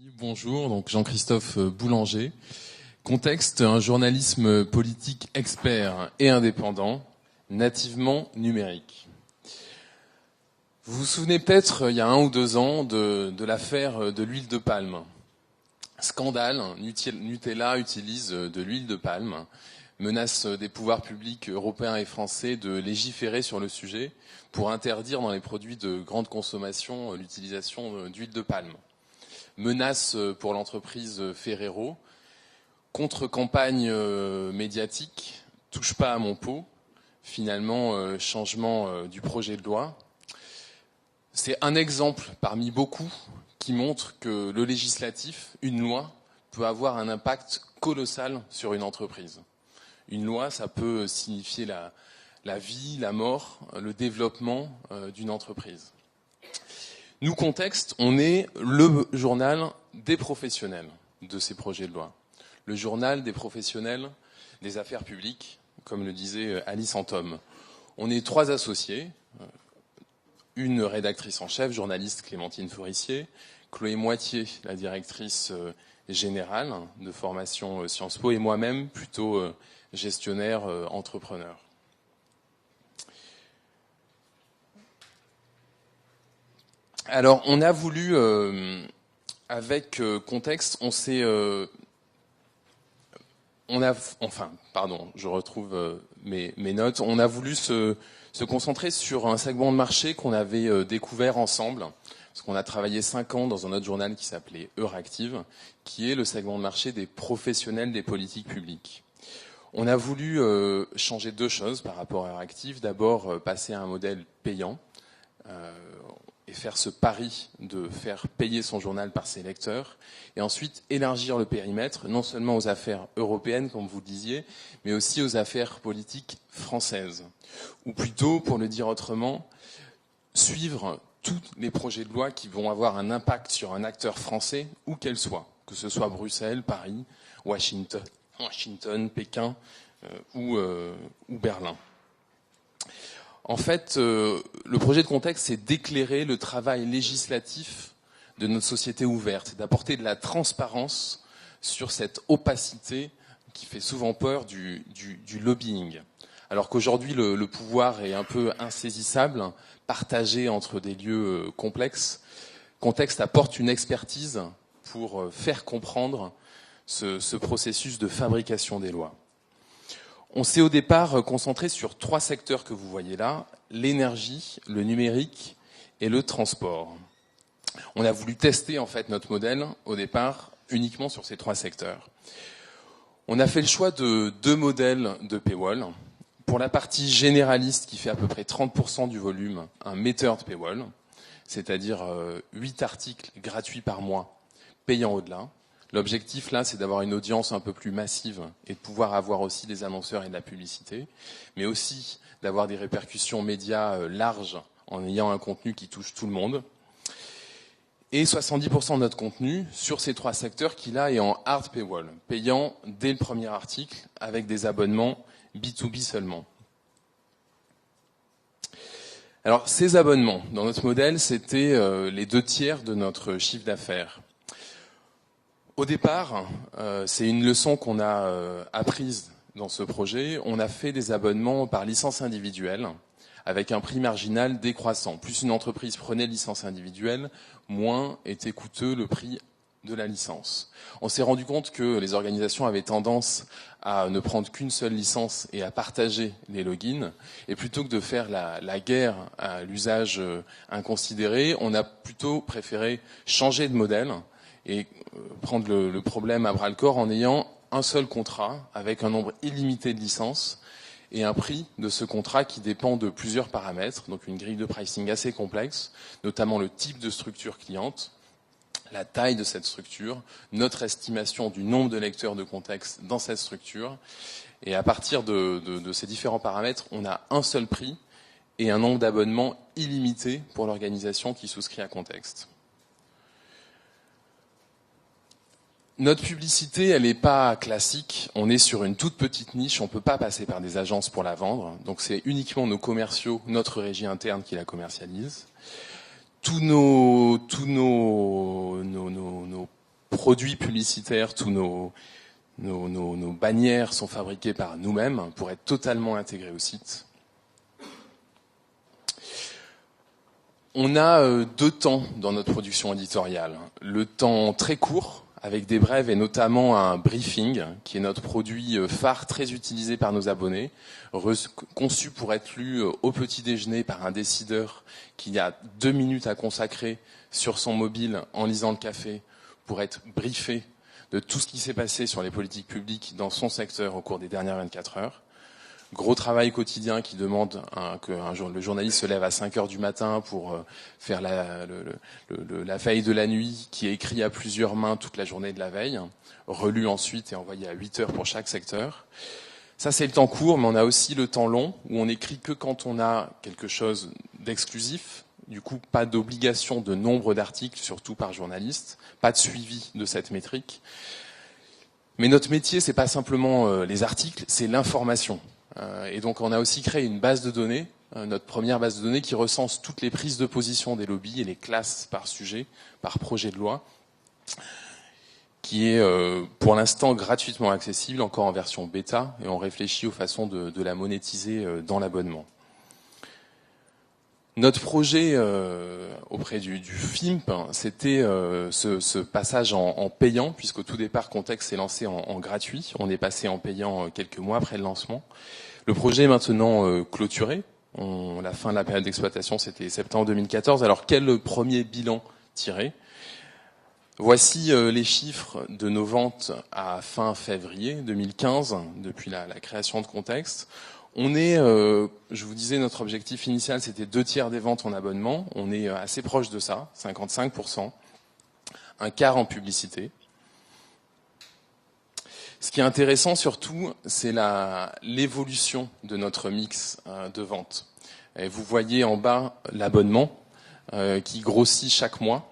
Bonjour, donc Jean-Christophe Boulanger. Contexte, un journalisme politique expert et indépendant, nativement numérique. Vous vous souvenez peut-être, il y a 1 ou 2 ans, de l'affaire de l'huile de palme. Scandale, Nutella utilise de l'huile de palme, menace des pouvoirs publics européens et français de légiférer sur le sujet pour interdire dans les produits de grande consommation l'utilisation d'huile de palme. Menace pour l'entreprise Ferrero, contre-campagne médiatique, touche pas à mon pot, finalement changement du projet de loi. C'est un exemple parmi beaucoup qui montre que le législatif, une loi, peut avoir un impact colossal sur une entreprise. Une loi, ça peut signifier la vie, la mort, le développement d'une entreprise. Nous, Contexte, on est le journal des professionnels de ces projets de loi. Le journal des professionnels des affaires publiques, comme le disait Alice Antome. On est 3 associés, une rédactrice en chef, journaliste Clémentine Forissier, Chloé Moitié, la directrice générale de formation Sciences Po, et moi-même, plutôt gestionnaire, entrepreneur. Alors, on a voulu, avec Contexte, je retrouve mes notes. On a voulu se concentrer sur un segment de marché qu'on avait découvert ensemble, parce qu'on a travaillé 5 ans dans un autre journal qui s'appelait Euractiv, qui est le segment de marché des professionnels des politiques publiques. On a voulu changer 2 choses par rapport à Euractiv. D'abord, passer à un modèle payant, et faire ce pari de faire payer son journal par ses lecteurs, et ensuite élargir le périmètre, non seulement aux affaires européennes, comme vous le disiez, mais aussi aux affaires politiques françaises. Ou plutôt, pour le dire autrement, suivre tous les projets de loi qui vont avoir un impact sur un acteur français, où qu'elle soit, que ce soit Bruxelles, Paris, Washington, Pékin ou Berlin. En fait, le projet de Contexte, c'est d'éclairer le travail législatif de notre société ouverte, d'apporter de la transparence sur cette opacité qui fait souvent peur du lobbying. Alors qu'aujourd'hui, le pouvoir est un peu insaisissable, partagé entre des lieux complexes, Contexte apporte une expertise pour faire comprendre ce processus de fabrication des lois. On s'est au départ concentré sur 3 secteurs que vous voyez là, l'énergie, le numérique et le transport. On a voulu tester en fait notre modèle au départ uniquement sur ces 3 secteurs. On a fait le choix de 2 modèles de paywall. Pour la partie généraliste qui fait à peu près 30% du volume, un metteur de paywall, c'est-à-dire 8 articles gratuits par mois, payants au-delà. L'objectif là, c'est d'avoir une audience un peu plus massive et de pouvoir avoir aussi des annonceurs et de la publicité, mais aussi d'avoir des répercussions médias larges en ayant un contenu qui touche tout le monde. Et 70% de notre contenu sur ces 3 secteurs qui là est en hard paywall, payant dès le premier article avec des abonnements B2B seulement. Alors ces abonnements, dans notre modèle, c'était les 2/3 de notre chiffre d'affaires. Au départ, c'est une leçon qu'on a apprise dans ce projet. On a fait des abonnements par licence individuelle avec un prix marginal décroissant. Plus une entreprise prenait licence individuelle, moins était coûteux le prix de la licence. On s'est rendu compte que les organisations avaient tendance à ne prendre qu'une seule licence et à partager les logins. Et plutôt que de faire la guerre à l'usage inconsidéré, on a plutôt préféré changer de modèle et prendre le problème à bras-le-corps en ayant un seul contrat avec un nombre illimité de licences et un prix de ce contrat qui dépend de plusieurs paramètres, donc une grille de pricing assez complexe, notamment le type de structure cliente, la taille de cette structure, notre estimation du nombre de lecteurs de Contexte dans cette structure, et à partir de ces différents paramètres, on a un seul prix et un nombre d'abonnements illimité pour l'organisation qui souscrit à Contexte. Notre publicité, elle n'est pas classique. On est sur une toute petite niche. On ne peut pas passer par des agences pour la vendre. Donc c'est uniquement nos commerciaux, notre régie interne qui la commercialise. Tous nos produits publicitaires, tous nos bannières sont fabriquées par nous-mêmes pour être totalement intégrés au site. On a 2 temps dans notre production éditoriale. Le temps très court, avec des brèves et notamment un briefing, qui est notre produit phare très utilisé par nos abonnés, conçu pour être lu au petit déjeuner par un décideur qui a 2 minutes à consacrer sur son mobile en lisant le café pour être briefé de tout ce qui s'est passé sur les politiques publiques dans son secteur au cours des dernières 24 heures. Gros travail quotidien qui demande que le journaliste se lève à 5 heures du matin pour faire la veille de la nuit, qui est écrit à plusieurs mains toute la journée de la veille, relu ensuite et envoyé à 8 heures pour chaque secteur. Ça, c'est le temps court, mais on a aussi le temps long, où on écrit que quand on a quelque chose d'exclusif. Du coup, pas d'obligation de nombre d'articles, surtout par journaliste, pas de suivi de cette métrique. Mais notre métier, c'est pas simplement les articles, c'est l'information. Et donc on a aussi créé une base de données, notre première base de données qui recense toutes les prises de position des lobbies et les classes par sujet, par projet de loi, qui est pour l'instant gratuitement accessible, encore en version bêta, et on réfléchit aux façons de la monétiser dans l'abonnement. Notre projet auprès du FIMP, c'était ce passage en payant, puisqu'au tout départ, Contexte s'est lancé en gratuit. On est passé en payant quelques mois après le lancement. Le projet est maintenant clôturé. La fin de la période d'exploitation, c'était septembre 2014. Alors, quel premier bilan tiré ? Voici les chiffres de nos ventes à fin février 2015, depuis la création de Contexte. On est, je vous disais, notre objectif initial, c'était 2/3 des ventes en abonnement. On est assez proche de ça, 55%. Un quart en publicité. Ce qui est intéressant surtout, c'est l'évolution de notre mix de ventes. Et vous voyez en bas l'abonnement qui grossit chaque mois.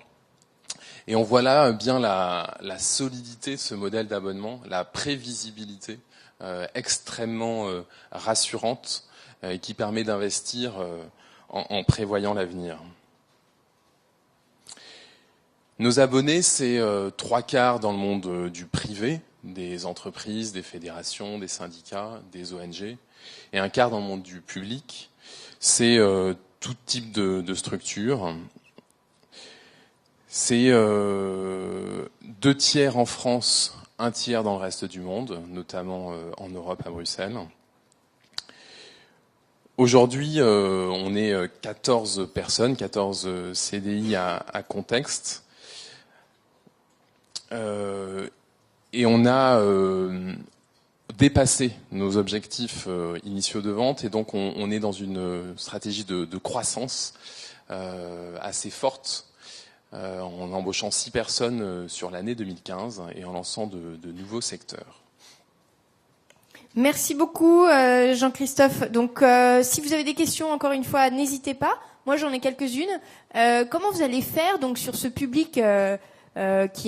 Et on voit là bien la solidité de ce modèle d'abonnement, la prévisibilité extrêmement rassurante qui permet d'investir en prévoyant l'avenir. Nos abonnés, c'est 3/4 dans le monde du privé, des entreprises, des fédérations, des syndicats, des ONG, et 1/4 dans le monde du public. C'est tout type de structure. C'est 2/3 en France, 1/3 dans le reste du monde, notamment en Europe, à Bruxelles. Aujourd'hui, on est 14 personnes, 14 CDI à Contexte. Et on a dépassé nos objectifs initiaux de vente, et donc on est dans une stratégie de croissance assez forte, en embauchant 6 personnes sur l'année 2015 et en lançant de nouveaux secteurs. Merci beaucoup Jean-Christophe. Donc si vous avez des questions, encore une fois, n'hésitez pas. Moi j'en ai quelques-unes. Comment vous allez faire donc sur ce public qui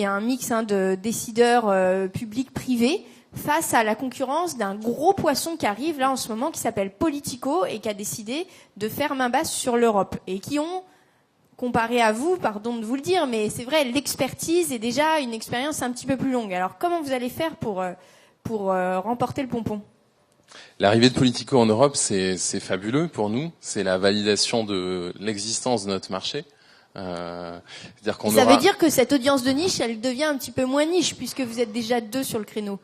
est un mix de décideurs publics-privés face à la concurrence d'un gros poisson qui arrive là en ce moment qui s'appelle Politico et qui a décidé de faire main basse sur l'Europe et qui ont, comparé à vous, pardon de vous le dire, mais c'est vrai, l'expertise est déjà une expérience un petit peu plus longue. Alors comment vous allez faire pour remporter le pompon? L'arrivée de Politico en Europe, c'est fabuleux pour nous. C'est la validation de l'existence de notre marché. C'est-à-dire qu'on Ça veut dire que cette audience de niche, elle devient un petit peu moins niche puisque vous êtes déjà 2 sur le créneau.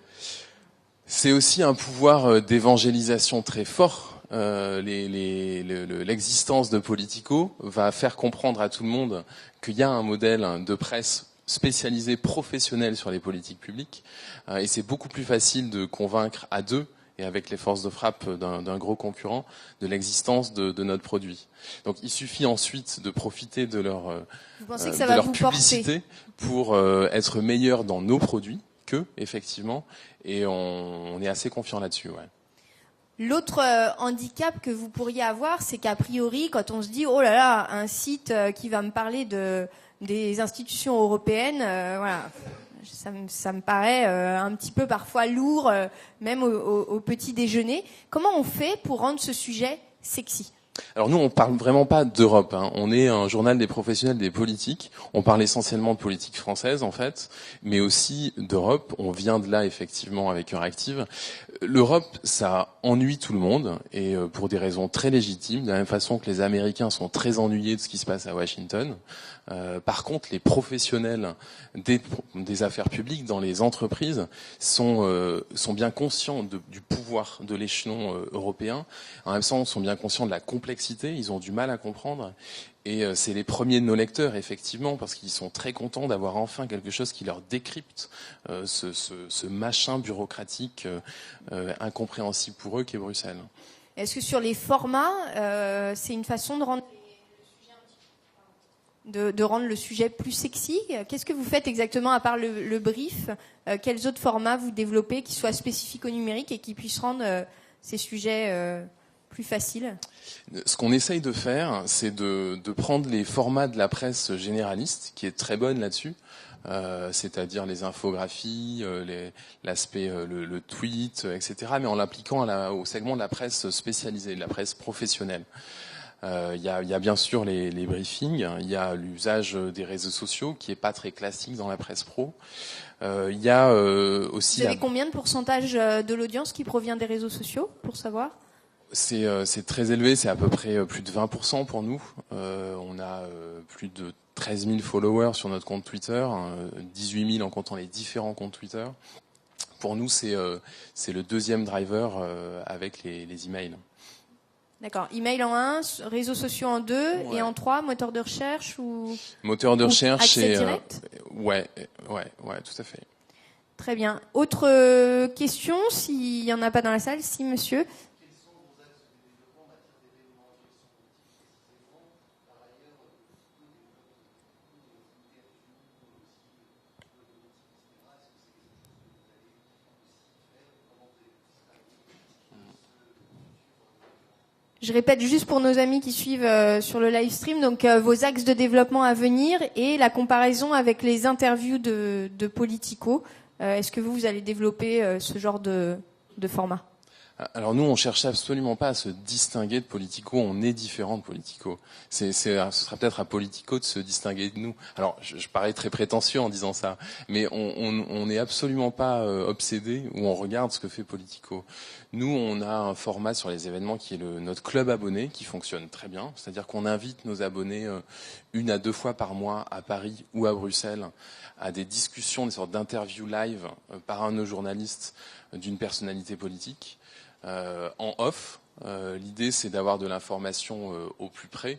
C'est aussi un pouvoir d'évangélisation très fort. L'existence de Politico va faire comprendre à tout le monde qu'il y a un modèle de presse spécialisé, professionnel sur les politiques publiques, et c'est beaucoup plus facile de convaincre à 2 et avec les forces de frappe d'un gros concurrent de l'existence de notre produit. Donc il suffit ensuite de profiter de leur publicité pour être meilleur dans nos produits qu'eux, effectivement, et on est assez confiant là-dessus. Ouais. L'autre handicap que vous pourriez avoir, c'est qu'a priori, quand on se dit « Oh là là, un site qui va me parler des institutions européennes, voilà, ça me paraît un petit peu parfois lourd, même au petit déjeuner. » Comment on fait pour rendre ce sujet sexy ? Alors nous, on parle vraiment pas d'Europe, hein. On est un journal des professionnels des politiques. On parle essentiellement de politique française, en fait, mais aussi d'Europe. On vient de là, effectivement, avec Euractiv. L'Europe, ça ennuie tout le monde, et pour des raisons très légitimes, de la même façon que les Américains sont très ennuyés de ce qui se passe à Washington. Par contre, les professionnels des affaires publiques dans les entreprises sont bien conscients du pouvoir de l'échelon européen. En même temps, sont bien conscients de la complexité. Ils ont du mal à comprendre. Et c'est les premiers de nos lecteurs, effectivement, parce qu'ils sont très contents d'avoir enfin quelque chose qui leur décrypte ce machin bureaucratique incompréhensible pour eux qu'est Bruxelles. Est-ce que sur les formats, c'est une façon de rendre le sujet plus sexy? Qu'est-ce que vous faites exactement à part le brief? Quels autres formats vous développez qui soient spécifiques au numérique et qui puissent rendre ces sujets plus faciles? Ce qu'on essaye de faire, c'est de prendre les formats de la presse généraliste, qui est très bonne là-dessus, c'est-à-dire les infographies, l'aspect, le tweet, etc., mais en l'appliquant au segment de la presse spécialisée, de la presse professionnelle. Il y a bien sûr les briefings, il y a l'usage des réseaux sociaux qui est pas très classique dans la presse pro. Il y a aussi. Vous avez combien de pourcentage de l'audience qui provient des réseaux sociaux, pour savoir? C'est très élevé, c'est à peu près plus de 20% pour nous. On a plus de 13 000 followers sur notre compte Twitter, 18 000 en comptant les différents comptes Twitter. Pour nous, c'est le deuxième driver avec les emails. D'accord. Email en 1, réseaux sociaux en 2, ouais. Et en 3, moteur de recherche ou moteur de recherche accès direct ouais, tout à fait. Très bien. Autre question, s'il y en a pas dans la salle, si monsieur. Je répète juste pour nos amis qui suivent sur le live stream, donc vos axes de développement à venir et la comparaison avec les interviews de Politico. Est-ce que vous allez développer ce genre de format? Alors nous, on cherche absolument pas à se distinguer de Politico. On est différent de Politico. Ce sera peut-être à Politico de se distinguer de nous. Alors, je parais très prétentieux en disant ça, mais on n'est absolument pas obsédé ou on regarde ce que fait Politico. Nous, on a un format sur les événements qui est notre club abonné, qui fonctionne très bien. C'est-à-dire qu'on invite nos abonnés 1 à 2 fois par mois à Paris ou à Bruxelles à des discussions, des sortes d'interviews live par un de nos journalistes d'une personnalité politique. En off, l'idée c'est d'avoir de l'information au plus près,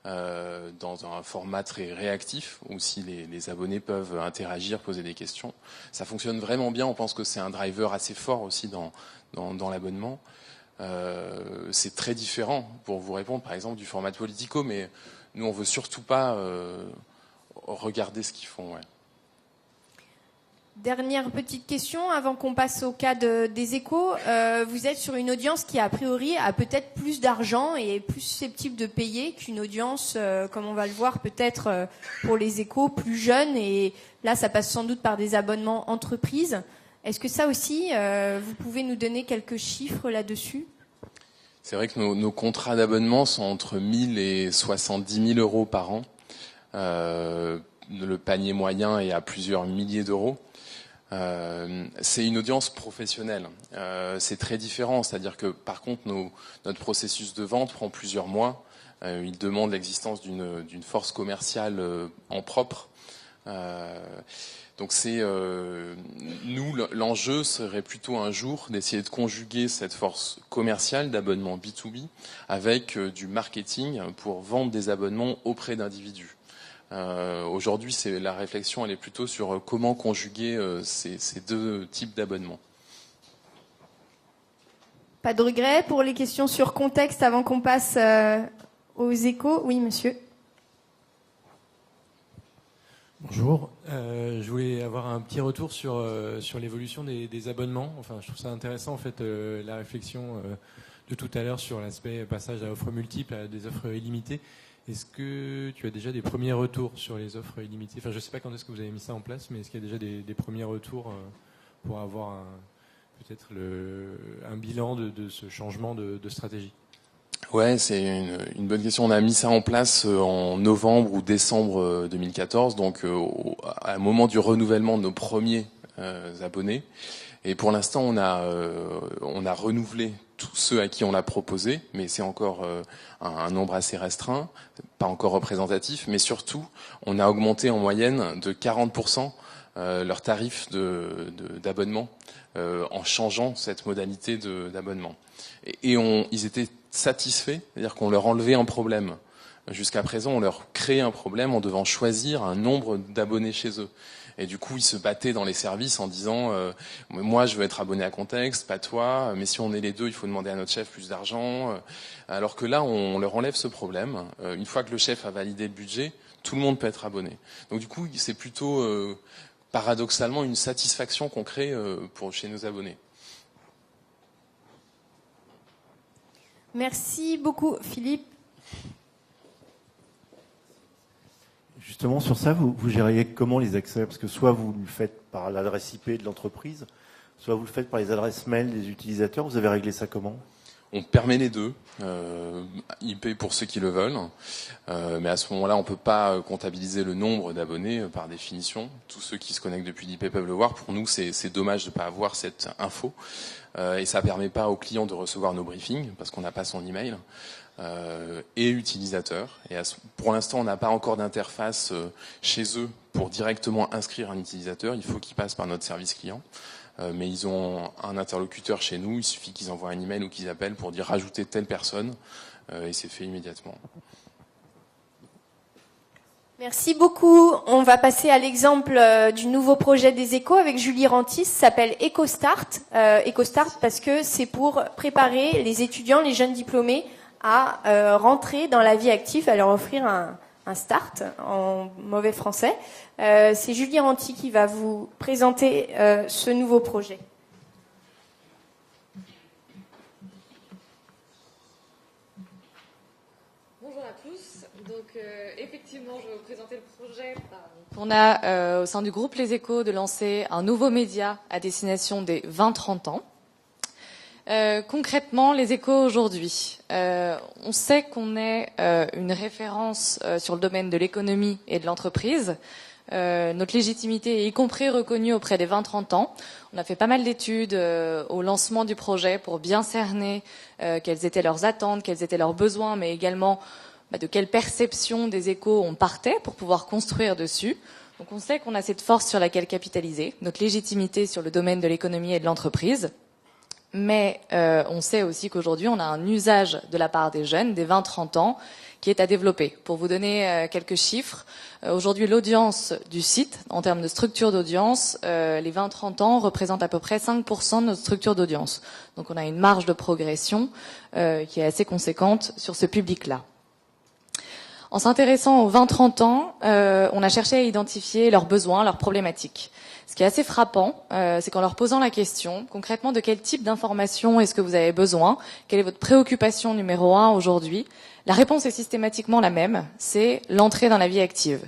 dans un format très réactif où si les abonnés peuvent interagir, poser des questions. Ça fonctionne vraiment bien, on pense que c'est un driver assez fort aussi dans l'abonnement. C'est très différent, pour vous répondre par exemple, du format de Politico, mais nous on veut surtout pas regarder ce qu'ils font. Ouais. Dernière petite question avant qu'on passe au cas des Échos. Vous êtes sur une audience qui a priori a peut-être plus d'argent et est plus susceptible de payer qu'une audience, comme on va le voir peut-être pour les Échos, plus jeune. Et là, ça passe sans doute par des abonnements entreprises. Est-ce que ça aussi, vous pouvez nous donner quelques chiffres là-dessus? C'est vrai que nos contrats d'abonnement sont entre 1 000 et 70 000 euros par an. Le panier moyen est à plusieurs milliers d'euros. C'est une audience professionnelle. C'est très différent, c'est-à-dire que par contre notre processus de vente prend plusieurs mois. Il demande l'existence d'une force commerciale en propre. Donc nous l'enjeu serait plutôt un jour d'essayer de conjuguer cette force commerciale d'abonnement B2B avec du marketing pour vendre des abonnements auprès d'individus. Aujourd'hui, la réflexion, elle est plutôt sur comment conjuguer ces deux types d'abonnements. Pas de regret pour les questions sur contexte avant qu'on passe aux Échos. Oui, monsieur. Bonjour. Je voulais avoir un petit retour sur l'évolution des abonnements. Enfin, je trouve ça intéressant, en fait, la réflexion de tout à l'heure sur l'aspect passage à offres multiples, à des offres illimitées. Est-ce que tu as déjà des premiers retours sur les offres illimitées? Enfin, je ne sais pas quand est-ce que vous avez mis ça en place, mais est-ce qu'il y a déjà des premiers retours pour avoir peut-être un bilan de ce changement de stratégie? Ouais, c'est une bonne question. On a mis ça en place en novembre ou décembre 2014, donc à un moment du renouvellement de nos premiers abonnés. Et pour l'instant, on a renouvelé tous ceux à qui on l'a proposé, mais c'est encore un nombre assez restreint, pas encore représentatif. Mais surtout, on a augmenté en moyenne de 40% leur tarif d'abonnement en changeant cette modalité d'abonnement. Et ils étaient satisfaits, c'est-à-dire qu'on leur enlevait un problème. Jusqu'à présent, on leur créait un problème en devant choisir un nombre d'abonnés chez eux. Et du coup, ils se battaient dans les services en disant moi, je veux être abonné à Contexte, pas toi. Mais si on est les deux, il faut demander à notre chef plus d'argent. Alors que là, on leur enlève ce problème. Une fois que le chef a validé le budget, tout le monde peut être abonné. Donc du coup, c'est plutôt paradoxalement une satisfaction qu'on crée chez nos abonnés. Merci beaucoup, Philippe. Justement, sur ça, vous gériez comment les accès? Parce que soit vous le faites par l'adresse IP de l'entreprise, soit vous le faites par les adresses mail des utilisateurs. Vous avez réglé ça comment? On permet les deux, IP pour ceux qui le veulent, mais à ce moment-là, on peut pas comptabiliser le nombre d'abonnés par définition. Tous ceux qui se connectent depuis l'IP peuvent le voir. Pour nous, c'est dommage de pas avoir cette info, et ça permet pas aux clients de recevoir nos briefings parce qu'on n'a pas son email. Et utilisateurs. Et pour l'instant, on n'a pas encore d'interface chez eux pour directement inscrire un utilisateur. Il faut qu'ils passent par notre service client. Mais ils ont un interlocuteur chez nous. Il suffit qu'ils envoient un email ou qu'ils appellent pour dire rajouter telle personne. Et c'est fait immédiatement. Merci beaucoup. On va passer à l'exemple du nouveau projet des échos avec Julie Rantis. Ça s'appelle EcoStart. EcoStart parce que c'est pour préparer les étudiants, les jeunes diplômés à rentrer dans la vie active, à leur offrir un start en mauvais français. C'est Julie Rantis qui va vous présenter ce nouveau projet. Bonjour à tous. Donc effectivement, je vais vous présenter le projet. On a au sein du groupe Les Échos de lancer un nouveau média à destination des 20-30 ans. Concrètement, les échos aujourd'hui, on sait qu'on est une référence sur le domaine de l'économie et de l'entreprise. Notre légitimité est y compris reconnue auprès des 20-30 ans. On a fait pas mal d'études au lancement du projet pour bien cerner quelles étaient leurs attentes, quels étaient leurs besoins, mais également de quelle perception des échos on partait pour pouvoir construire dessus. Donc on sait qu'on a cette force sur laquelle capitaliser, notre légitimité sur le domaine de l'économie et de l'entreprise. Mais on sait aussi qu'aujourd'hui, on a un usage de la part des jeunes, des 20-30 ans, qui est à développer. Pour vous donner quelques chiffres, aujourd'hui, l'audience du site, en termes de structure d'audience, les 20-30 ans représentent à peu près 5% de notre structure d'audience. Donc on a une marge de progression qui est assez conséquente sur ce public-là. En s'intéressant aux 20-30 ans, on a cherché à identifier leurs besoins, leurs problématiques. Ce qui est assez frappant, c'est qu'en leur posant la question, concrètement, de quel type d'information est-ce que vous avez besoin? Quelle est votre préoccupation numéro 1 aujourd'hui? La réponse est systématiquement la même, c'est l'entrée dans la vie active.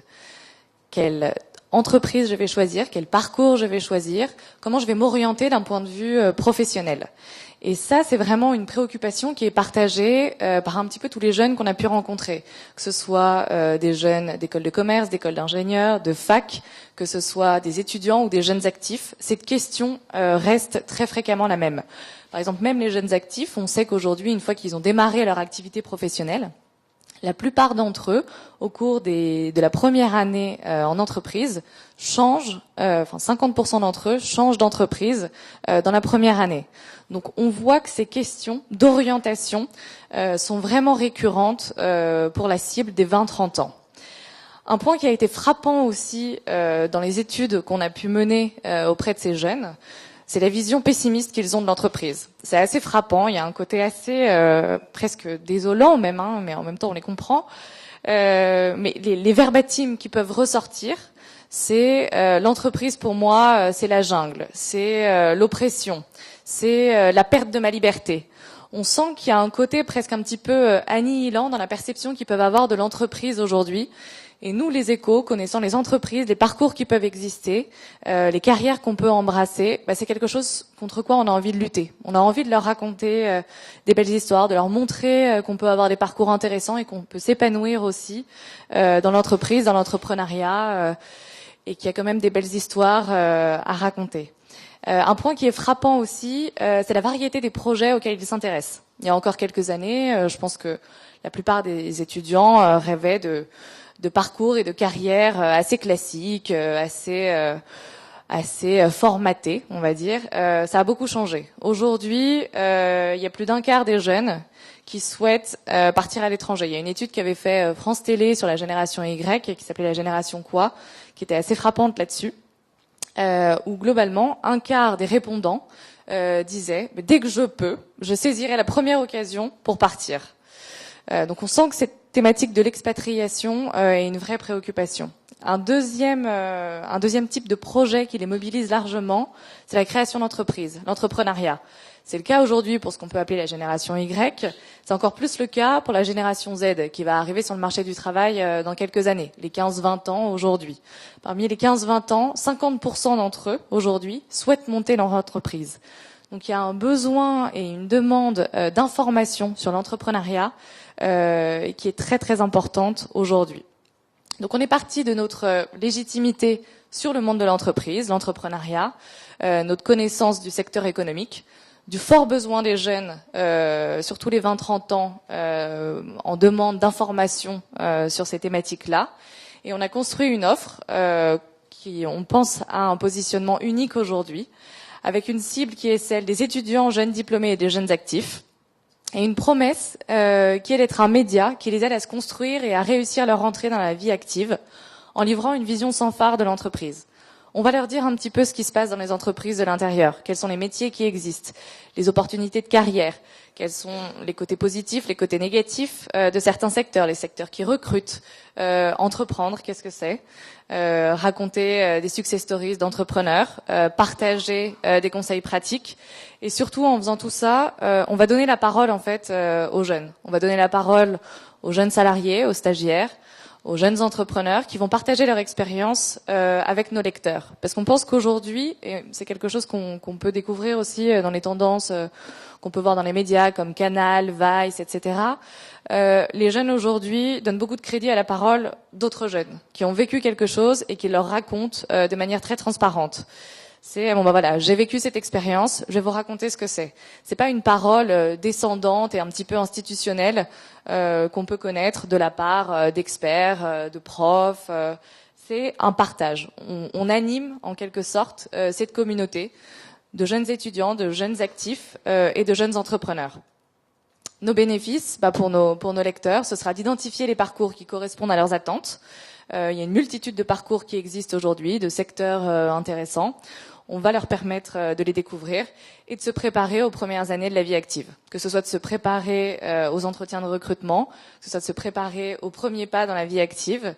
Quelle entreprise je vais choisir? Quel parcours je vais choisir? Comment je vais m'orienter d'un point de vue professionnel? Et ça, c'est vraiment une préoccupation qui est partagée par un petit peu tous les jeunes qu'on a pu rencontrer, que ce soit des jeunes d'écoles de commerce, d'écoles d'ingénieurs, de fac, que ce soit des étudiants ou des jeunes actifs. Cette question reste très fréquemment la même. Par exemple, même les jeunes actifs, on sait qu'aujourd'hui, une fois qu'ils ont démarré leur activité professionnelle, la plupart d'entre eux, au cours de la première année en entreprise, changent, 50% d'entre eux changent d'entreprise dans la première année. Donc on voit que ces questions d'orientation sont vraiment récurrentes pour la cible des 20-30 ans. Un point qui a été frappant aussi dans les études qu'on a pu mener auprès de ces jeunes, c'est la vision pessimiste qu'ils ont de l'entreprise. C'est assez frappant, il y a un côté assez presque désolant même, mais en même temps on les comprend. Mais les verbatims qui peuvent ressortir, c'est l'entreprise pour moi, c'est la jungle, c'est l'oppression, c'est la perte de ma liberté. on sent qu'il y a un côté presque un petit peu annihilant dans la perception qu'ils peuvent avoir de l'entreprise aujourd'hui. Et nous, les échos, connaissant les entreprises, les parcours qui peuvent exister, les carrières qu'on peut embrasser, c'est quelque chose contre quoi on a envie de lutter. On a envie de leur raconter des belles histoires, de leur montrer qu'on peut avoir des parcours intéressants et qu'on peut s'épanouir aussi dans l'entreprise, dans l'entrepreneuriat, et qu'il y a quand même des belles histoires à raconter. Un point qui est frappant aussi, c'est la variété des projets auxquels ils s'intéressent. Il y a encore quelques années, je pense que la plupart des étudiants rêvaient de parcours et de carrières assez classiques, assez formatés, on va dire. Ça a beaucoup changé. Aujourd'hui, il y a plus d'un quart des jeunes qui souhaitent partir à l'étranger. Il y a une étude qu'avait fait France Télé sur la génération Y, qui s'appelait la génération quoi, qui était assez frappante là-dessus, où globalement, un quart des répondants disaient « dès que je peux, je saisirai la première occasion pour partir ». Donc on sent que cette thématique de l'expatriation est une vraie préoccupation. Un deuxième type de projet qui les mobilise largement, c'est la création d'entreprises, l'entrepreneuriat. C'est le cas aujourd'hui pour ce qu'on peut appeler la génération Y. C'est encore plus le cas pour la génération Z qui va arriver sur le marché du travail dans quelques années, les 15-20 ans aujourd'hui. Parmi les 15-20 ans, 50% d'entre eux aujourd'hui souhaitent monter leur entreprise. Donc il y a un besoin et une demande d'information sur l'entrepreneuriat qui est très très importante aujourd'hui. Donc on est parti de notre légitimité sur le monde de l'entreprise, l'entrepreneuriat, notre connaissance du secteur économique, du fort besoin des jeunes, surtout les 20-30 ans, en demande d'information sur ces thématiques-là. Et on a construit une offre qui, on pense, a un positionnement unique aujourd'hui, avec une cible qui est celle des étudiants jeunes diplômés et des jeunes actifs, et une promesse qui est d'être un média qui les aide à se construire et à réussir leur entrée dans la vie active en livrant une vision sans phare de l'entreprise. On va leur dire un petit peu ce qui se passe dans les entreprises de l'intérieur, quels sont les métiers qui existent, les opportunités de carrière, quels sont les côtés positifs, les côtés négatifs de certains secteurs, les secteurs qui recrutent, entreprendre, qu'est-ce que c'est, raconter des success stories d'entrepreneurs, partager des conseils pratiques, et surtout en faisant tout ça, on va donner la parole en fait aux jeunes. On va donner la parole aux jeunes salariés, aux stagiaires, aux jeunes entrepreneurs qui vont partager leur expérience avec nos lecteurs. Parce qu'on pense qu'aujourd'hui, et c'est quelque chose qu'on peut découvrir aussi dans les tendances qu'on peut voir dans les médias comme Canal, Vice, etc., les jeunes aujourd'hui donnent beaucoup de crédit à la parole d'autres jeunes qui ont vécu quelque chose et qui leur racontent de manière très transparente. C'est bon voilà, j'ai vécu cette expérience, je vais vous raconter ce que c'est. C'est pas une parole descendante et un petit peu institutionnelle qu'on peut connaître de la part d'experts, de profs. C'est un partage. On anime en quelque sorte cette communauté de jeunes étudiants, de jeunes actifs et de jeunes entrepreneurs. Nos bénéfices, pour nos lecteurs, ce sera d'identifier les parcours qui correspondent à leurs attentes. Il y a une multitude de parcours qui existent aujourd'hui, de secteurs intéressants. On va leur permettre de les découvrir et de se préparer aux premières années de la vie active. Que ce soit de se préparer aux entretiens de recrutement, que ce soit de se préparer aux premiers pas dans la vie active.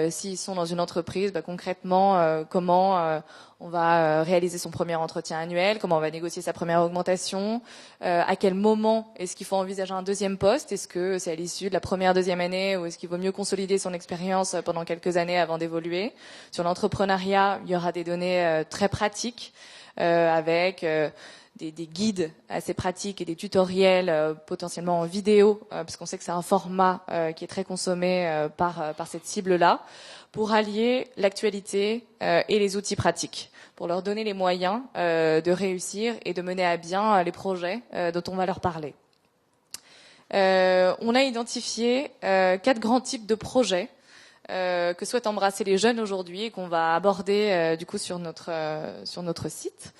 S'ils sont dans une entreprise, concrètement, comment on va réaliser son premier entretien annuel, comment on va négocier sa première augmentation, à quel moment est-ce qu'il faut envisager un deuxième poste, est-ce que c'est à l'issue de la première, deuxième année, ou est-ce qu'il vaut mieux consolider son expérience pendant quelques années avant d'évoluer. Sur l'entrepreneuriat, il y aura des données très pratiques, avec des guides assez pratiques et des tutoriels potentiellement en vidéo, parce qu'on sait que c'est un format qui est très consommé par cette cible-là, pour allier l'actualité et les outils pratiques, pour leur donner les moyens de réussir et de mener à bien les projets dont on va leur parler. On a identifié 4 grands types de projets que souhaitent embrasser les jeunes aujourd'hui et qu'on va aborder du coup sur notre site.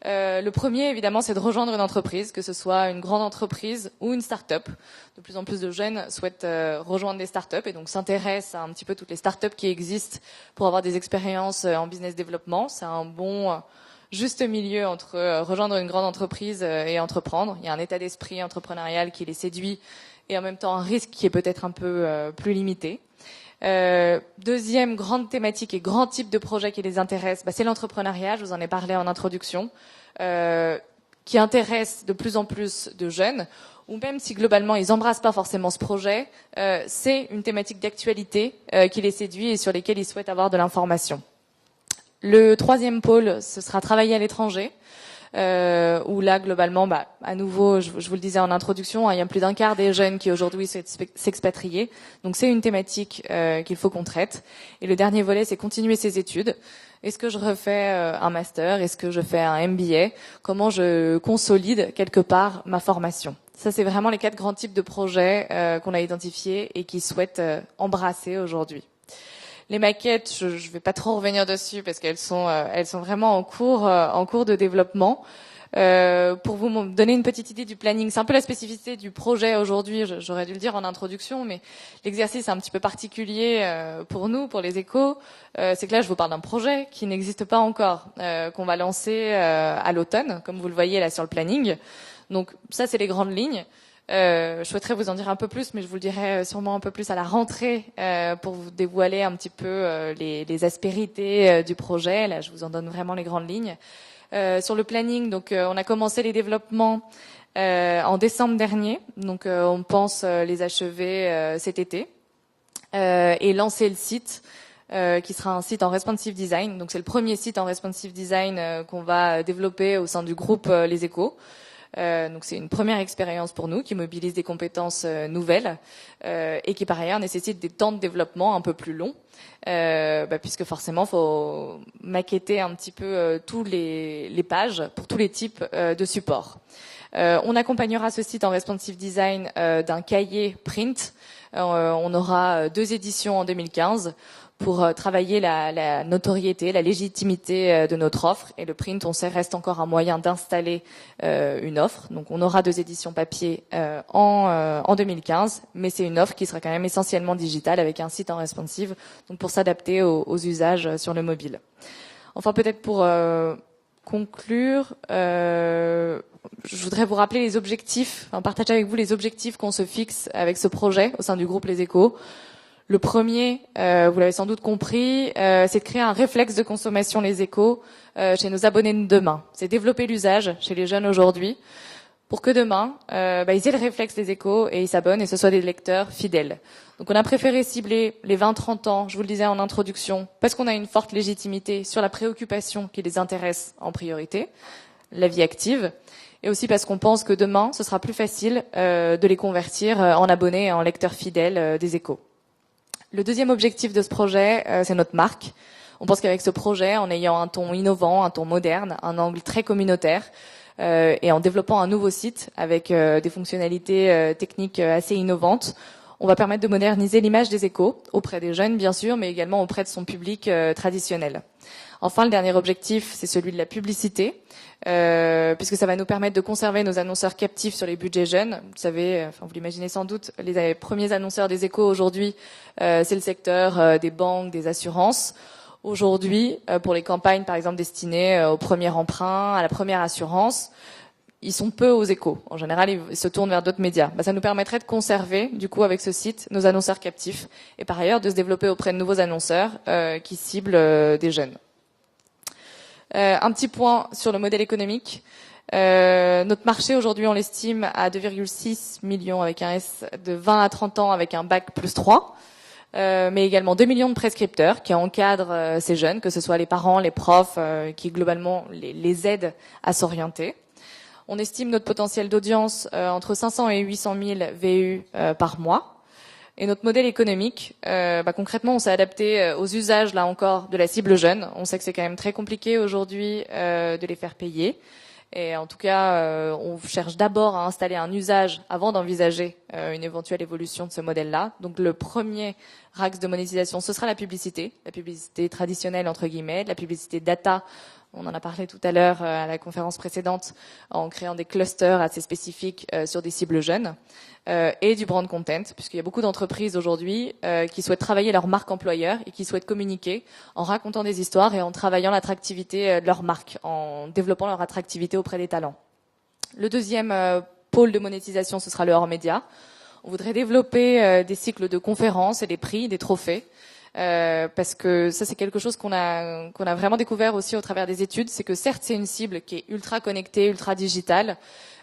Le premier, évidemment, c'est de rejoindre une entreprise, que ce soit une grande entreprise ou une start-up. De plus en plus de jeunes souhaitent rejoindre des start-up et donc s'intéressent à un petit peu toutes les start-up qui existent pour avoir des expériences en business développement. C'est un bon juste milieu entre rejoindre une grande entreprise et entreprendre. Il y a un état d'esprit entrepreneurial qui les séduit et en même temps un risque qui est peut-être un peu plus limité. Deuxième grande thématique et grand type de projet qui les intéresse, c'est l'entrepreneuriat. Je vous en ai parlé en introduction. qui intéresse de plus en plus de jeunes, ou même si globalement ils embrassent pas forcément ce projet, c'est une thématique d'actualité qui les séduit et sur lesquelles ils souhaitent avoir de l'information. Le troisième pôle, ce sera travailler à l'étranger, où là globalement, à nouveau, je vous le disais en introduction, il y a plus d'un quart des jeunes qui aujourd'hui souhaitent s'expatrier. Donc c'est une thématique qu'il faut qu'on traite. Et le dernier volet, c'est continuer ses études. Est-ce que je refais un master? Est-ce que je fais un MBA? Comment je consolide quelque part ma formation? Ça, c'est vraiment les 4 grands types de projets qu'on a identifiés et qui souhaitent embrasser aujourd'hui. Les maquettes, je vais pas trop revenir dessus parce qu'elles sont vraiment en cours de développement. Pour vous donner une petite idée du planning, c'est un peu la spécificité du projet aujourd'hui. J'aurais dû le dire en introduction, mais l'exercice est un petit peu particulier pour nous, pour les échos. C'est que là, je vous parle d'un projet qui n'existe pas encore, qu'on va lancer à l'automne, comme vous le voyez là sur le planning. Donc ça, c'est les grandes lignes. Je souhaiterais vous en dire un peu plus, mais je vous le dirai sûrement un peu plus à la rentrée pour vous dévoiler un petit peu les aspérités du projet. Là, je vous en donne vraiment les grandes lignes. Sur le planning, donc on a commencé les développements en décembre dernier, donc on pense les achever cet été et lancer le site. Qui sera un site en responsive design. Donc c'est le premier site en responsive design qu'on va développer au sein du groupe Les Échos. Donc c'est une première expérience pour nous qui mobilise des compétences nouvelles et qui par ailleurs nécessite des temps de développement un peu plus longs puisque forcément faut maqueter un petit peu tous les pages pour tous les types de supports. On accompagnera ce site en responsive design d'un cahier print. On aura 2 éditions en 2015 pour travailler la notoriété, la légitimité de notre offre. Et le print, on sait, reste encore un moyen d'installer une offre. Donc on aura 2 éditions papier en 2015, mais c'est une offre qui sera quand même essentiellement digitale avec un site en responsive, donc pour s'adapter aux usages sur le mobile. Enfin, peut-être pour conclure, je voudrais vous rappeler les objectifs, partager avec vous les objectifs qu'on se fixe avec ce projet au sein du groupe Les Échos. Le premier, vous l'avez sans doute compris, c'est de créer un réflexe de consommation Les Échos chez nos abonnés de demain. C'est développer l'usage chez les jeunes aujourd'hui pour que demain, ils aient le réflexe Les Échos et ils s'abonnent et ce soient des lecteurs fidèles. Donc on a préféré cibler les 20-30 ans, je vous le disais en introduction, parce qu'on a une forte légitimité sur la préoccupation qui les intéresse en priorité, la vie active, et aussi parce qu'on pense que demain, ce sera plus facile de les convertir en abonnés et en lecteurs fidèles des Échos. Le deuxième objectif de ce projet, c'est notre marque. On pense qu'avec ce projet, en ayant un ton innovant, un ton moderne, un angle très communautaire, et en développant un nouveau site avec des fonctionnalités techniques assez innovantes, on va permettre de moderniser l'image des Échos auprès des jeunes, bien sûr, mais également auprès de son public traditionnel. Enfin, le dernier objectif, c'est celui de la publicité, puisque ça va nous permettre de conserver nos annonceurs captifs sur les budgets jeunes. Vous savez, vous l'imaginez sans doute, les premiers annonceurs des Échos aujourd'hui, c'est le secteur des banques, des assurances. Aujourd'hui, pour les campagnes, par exemple, destinées au premier emprunt, à la première assurance, ils sont peu aux Échos. En général, ils se tournent vers d'autres médias. Ça nous permettrait de conserver, du coup, avec ce site, nos annonceurs captifs, et par ailleurs de se développer auprès de nouveaux annonceurs qui ciblent des jeunes. Un petit point sur le modèle économique. Notre marché aujourd'hui, on l'estime à 2,6 millions avec un S de 20 à 30 ans avec un bac plus 3, mais également 2 millions de prescripteurs qui encadrent ces jeunes, que ce soit les parents, les profs, qui globalement les aident à s'orienter. On estime notre potentiel d'audience entre 500 et 800 000 VU par mois. Et notre modèle économique, concrètement, on s'est adapté aux usages, là encore, de la cible jeune. On sait que c'est quand même très compliqué aujourd'hui de les faire payer. Et en tout cas, on cherche d'abord à installer un usage avant d'envisager une éventuelle évolution de ce modèle-là. Donc le premier axe de monétisation, ce sera la publicité traditionnelle, entre guillemets, la publicité data. On en a parlé tout à l'heure à la conférence précédente en créant des clusters assez spécifiques sur des cibles jeunes et du brand content, puisqu'il y a beaucoup d'entreprises aujourd'hui qui souhaitent travailler leur marque employeur et qui souhaitent communiquer en racontant des histoires et en travaillant l'attractivité de leur marque, en développant leur attractivité auprès des talents. Le deuxième pôle de monétisation, ce sera le hors-média. On voudrait développer des cycles de conférences et des prix, des trophées, parce que ça c'est quelque chose qu'on a vraiment découvert aussi au travers des études, c'est que certes c'est une cible qui est ultra connectée, ultra digitale,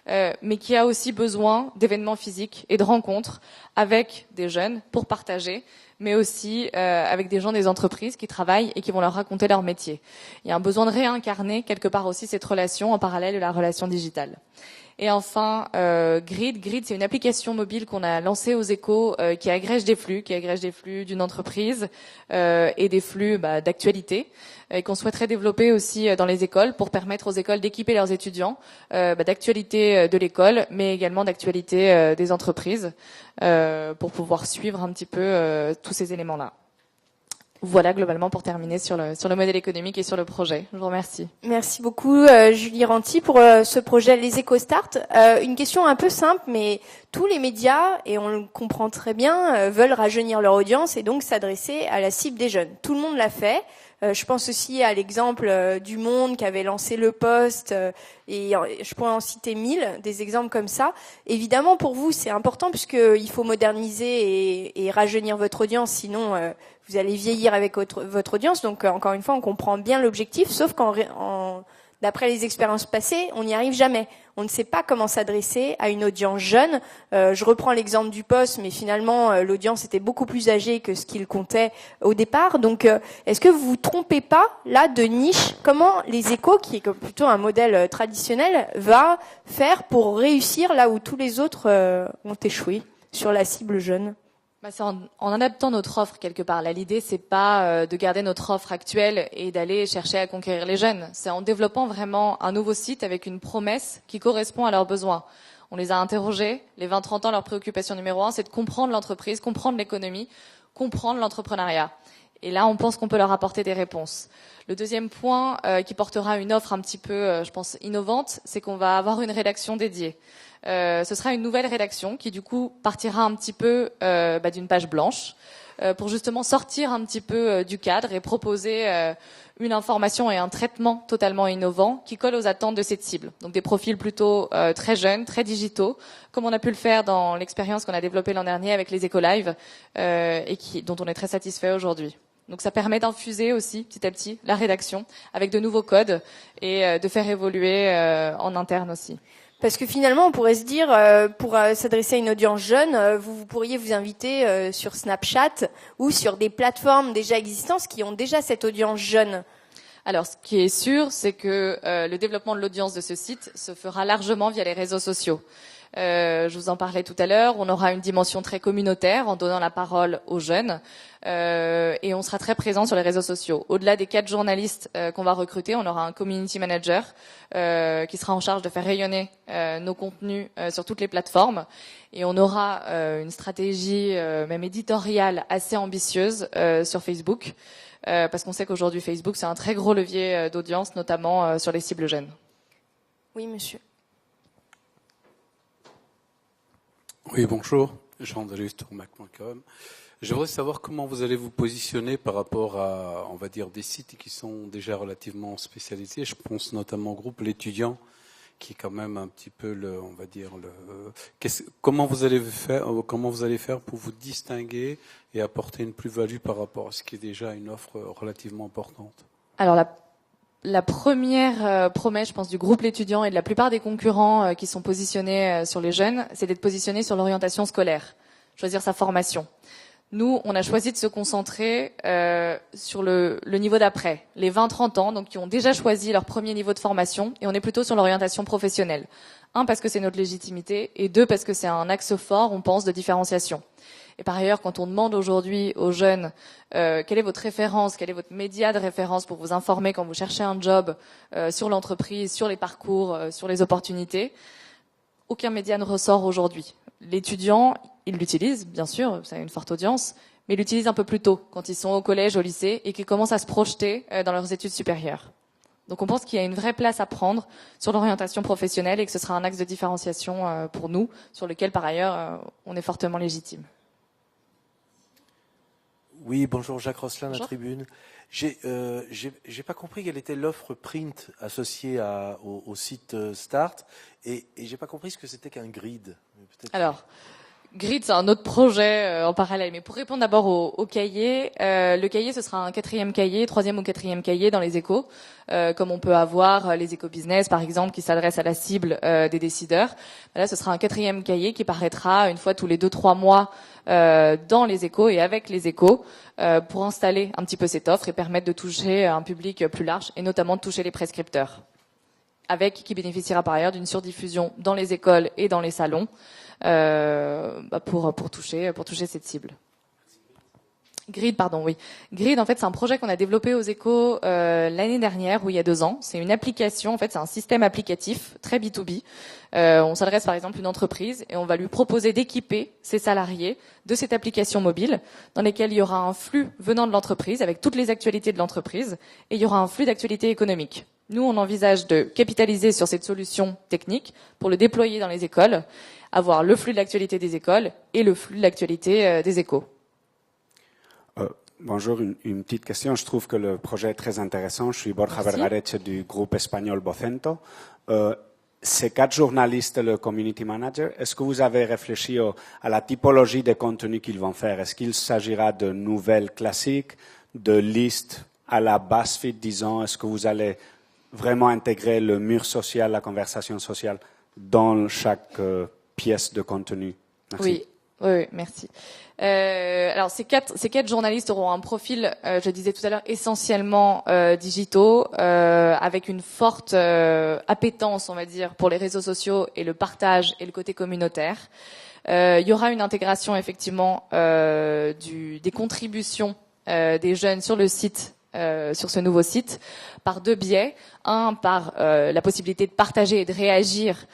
mais qui a aussi besoin d'événements physiques et de rencontres avec des jeunes pour partager, mais aussi avec des gens des entreprises qui travaillent et qui vont leur raconter leur métier. Il y a un besoin de réincarner quelque part aussi cette relation en parallèle de la relation digitale. Et enfin, Grid. Grid, c'est une application mobile qu'on a lancée aux Échos qui agrège des flux d'une entreprise et des flux d'actualité, et qu'on souhaiterait développer aussi dans les écoles pour permettre aux écoles d'équiper leurs étudiants d'actualité de l'école, mais également d'actualité des entreprises pour pouvoir suivre un petit peu tous ces éléments-là. Voilà globalement pour terminer sur le modèle économique et sur le projet. Je vous remercie. Merci beaucoup Julie Ranty pour ce projet Les EcoStart. Une question un peu simple, mais tous les médias, et on le comprend très bien, veulent rajeunir leur audience et donc s'adresser à la cible des jeunes. Tout le monde l'a fait. Je pense aussi à l'exemple du Monde qui avait lancé Le Poste, et je pourrais en citer 1000, des exemples comme ça. Évidemment, pour vous, c'est important puisqu'il faut moderniser et rajeunir votre audience, sinon vous allez vieillir avec votre audience. Donc, encore une fois, on comprend bien l'objectif, sauf d'après les expériences passées, on n'y arrive jamais. On ne sait pas comment s'adresser à une audience jeune. Je reprends l'exemple du Poste, mais finalement, l'audience était beaucoup plus âgée que ce qu'il comptait au départ. Donc, est-ce que vous vous trompez pas, là, de niche? Comment les Échos, qui est plutôt un modèle traditionnel, va faire pour réussir là où tous les autres ont échoué sur la cible jeune? C'est en adaptant notre offre quelque part. Là, l'idée, c'est pas de garder notre offre actuelle et d'aller chercher à conquérir les jeunes. C'est en développant vraiment un nouveau site avec une promesse qui correspond à leurs besoins. On les a interrogés. Les 20-30 ans, leur préoccupation numéro 1, c'est de comprendre l'entreprise, comprendre l'économie, comprendre l'entrepreneuriat. Et là, on pense qu'on peut leur apporter des réponses. Le deuxième point qui portera une offre un petit peu, je pense, innovante, c'est qu'on va avoir une rédaction dédiée. Ce sera une nouvelle rédaction qui, du coup, partira un petit peu d'une page blanche pour justement sortir un petit peu du cadre et proposer une information et un traitement totalement innovant qui colle aux attentes de cette cible. Donc des profils plutôt très jeunes, très digitaux, comme on a pu le faire dans l'expérience qu'on a développée l'an dernier avec les Écolives et dont on est très satisfait aujourd'hui. Donc ça permet d'infuser aussi petit à petit la rédaction avec de nouveaux codes et de faire évoluer en interne aussi. Parce que finalement, on pourrait se dire, pour s'adresser à une audience jeune, vous pourriez vous inviter sur Snapchat ou sur des plateformes déjà existantes qui ont déjà cette audience jeune. Alors, ce qui est sûr, c'est que le développement de l'audience de ce site se fera largement via les réseaux sociaux. Je vous en parlais tout à l'heure, on aura une dimension très communautaire en donnant la parole aux jeunes et on sera très présent sur les réseaux sociaux. Au-delà des 4 journalistes qu'on va recruter, on aura un community manager qui sera en charge de faire rayonner nos contenus sur toutes les plateformes et on aura une stratégie même éditoriale assez ambitieuse sur Facebook parce qu'on sait qu'aujourd'hui Facebook c'est un très gros levier d'audience, notamment sur les cibles jeunes. Oui, monsieur. Oui, bonjour, Jean de Mac.com. Je voudrais savoir comment vous allez vous positionner par rapport à, on va dire, des sites qui sont déjà relativement spécialisés. Je pense notamment au groupe L'Étudiant, qui est quand même un petit peu comment vous allez faire pour vous distinguer et apporter une plus-value par rapport à ce qui est déjà une offre relativement importante? Alors la première promesse, je pense, du groupe L'Étudiant et de la plupart des concurrents qui sont positionnés sur les jeunes, c'est d'être positionnés sur l'orientation scolaire, choisir sa formation. Nous, on a choisi de se concentrer sur le niveau d'après, les 20-30 ans, donc qui ont déjà choisi leur premier niveau de formation, et on est plutôt sur l'orientation professionnelle. 1, parce que c'est notre légitimité, et 2, parce que c'est un axe fort, on pense, de différenciation. Et par ailleurs, quand on demande aujourd'hui aux jeunes quelle est votre référence, quel est votre média de référence pour vous informer quand vous cherchez un job sur l'entreprise, sur les parcours, sur les opportunités, aucun média ne ressort aujourd'hui. L'étudiant, il l'utilise, bien sûr, ça a une forte audience, mais il l'utilise un peu plus tôt, quand ils sont au collège, au lycée, et qu'ils commencent à se projeter dans leurs études supérieures. Donc on pense qu'il y a une vraie place à prendre sur l'orientation professionnelle et que ce sera un axe de différenciation pour nous, sur lequel par ailleurs on est fortement légitime. Oui, bonjour, Jacques Rosselin, la Tribune. J'ai pas compris quelle était l'offre print associée au site Start et j'ai pas compris ce que c'était qu'un grid. Alors, Grid, c'est un autre projet en parallèle. Mais pour répondre d'abord au cahier, le cahier, ce sera un 4e cahier, 3e ou 4e cahier dans les échos, comme on peut avoir les éco-business, par exemple, qui s'adressent à la cible des décideurs. Là, ce sera un 4e cahier qui paraîtra une fois tous les 2-3 mois dans les échos et avec les échos pour installer un petit peu cette offre et permettre de toucher un public plus large et notamment de toucher les prescripteurs, qui bénéficiera par ailleurs d'une surdiffusion dans les écoles et dans les salons. Pour toucher cette cible. Grid, oui. Grid, en fait, c'est un projet qu'on a développé aux Échos l'année dernière ou il y a 2 ans. C'est une application, en fait, c'est un système applicatif très B2B. On s'adresse par exemple à une entreprise et on va lui proposer d'équiper ses salariés de cette application mobile dans laquelle il y aura un flux venant de l'entreprise avec toutes les actualités de l'entreprise et il y aura un flux d'actualités économiques. Nous, on envisage de capitaliser sur cette solution technique pour le déployer dans les écoles, avoir le flux de l'actualité des écoles et le flux de l'actualité des échos. Bonjour, une petite question. Je trouve que le projet est très intéressant. Je suis Borja Vergareche du groupe espagnol Vocento. Ces 4 journalistes, le community manager, est-ce que vous avez réfléchi à la typologie des contenus qu'ils vont faire? Est-ce qu'il s'agira de nouvelles classiques, de listes à la BuzzFeed, disons? Est-ce que vous allez vraiment intégrer le mur social, la conversation sociale dans chaque pièce de contenu? Merci. Oui, merci. Alors ces quatre journalistes auront un profil, je disais tout à l'heure, essentiellement digitaux, avec une forte appétence, on va dire, pour les réseaux sociaux et le partage et le côté communautaire. Il y aura une intégration effectivement des contributions des jeunes sur le site, sur ce nouveau site, par 2 biais. Un, par la possibilité de partager et de réagir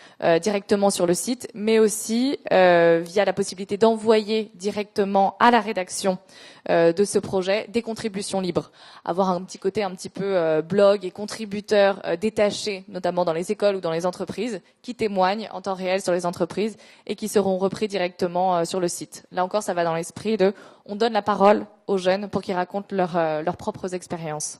directement sur le site, mais aussi via la possibilité d'envoyer directement à la rédaction de ce projet des contributions libres. Avoir un petit côté un petit peu blog et contributeur détachés, notamment dans les écoles ou dans les entreprises, qui témoignent en temps réel sur les entreprises et qui seront repris directement sur le site. Là encore, ça va dans l'esprit de on donne la parole aux jeunes pour qu'ils racontent leurs propres expériences.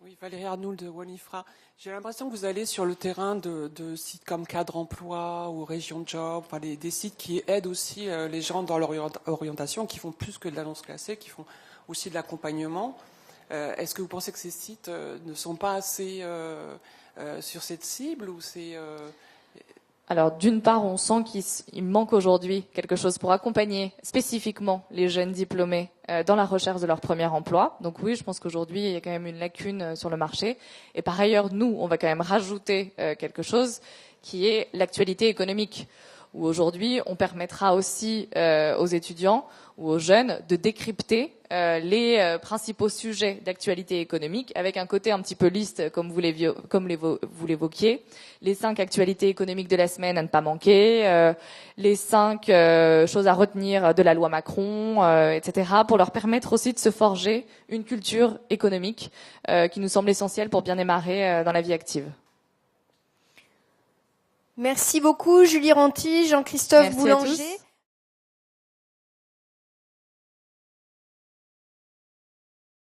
Oui, Valérie Arnoul de Wanifra. J'ai l'impression que vous allez sur le terrain de sites comme Cadre Emploi ou Région Job, enfin des sites qui aident aussi les gens dans leur orientation, qui font plus que de l'annonce classée, qui font aussi de l'accompagnement. Est-ce que vous pensez que ces sites ne sont pas assez sur cette cible ou c'est Alors, d'une part, on sent qu'il manque aujourd'hui quelque chose pour accompagner spécifiquement les jeunes diplômés dans la recherche de leur premier emploi. Donc oui, je pense qu'aujourd'hui, il y a quand même une lacune sur le marché. Et par ailleurs, nous, on va quand même rajouter quelque chose qui est l'actualité économique, où aujourd'hui, on permettra aussi aux étudiants ou aux jeunes de décrypter les principaux sujets d'actualité économique avec un côté un petit peu liste, comme vous l'évoquiez, les 5 actualités économiques de la semaine à ne pas manquer, les 5 choses à retenir de la loi Macron, etc., pour leur permettre aussi de se forger une culture économique qui nous semble essentielle pour bien démarrer dans la vie active. Merci beaucoup Julie Ranty, Jean-Christophe Boulanger.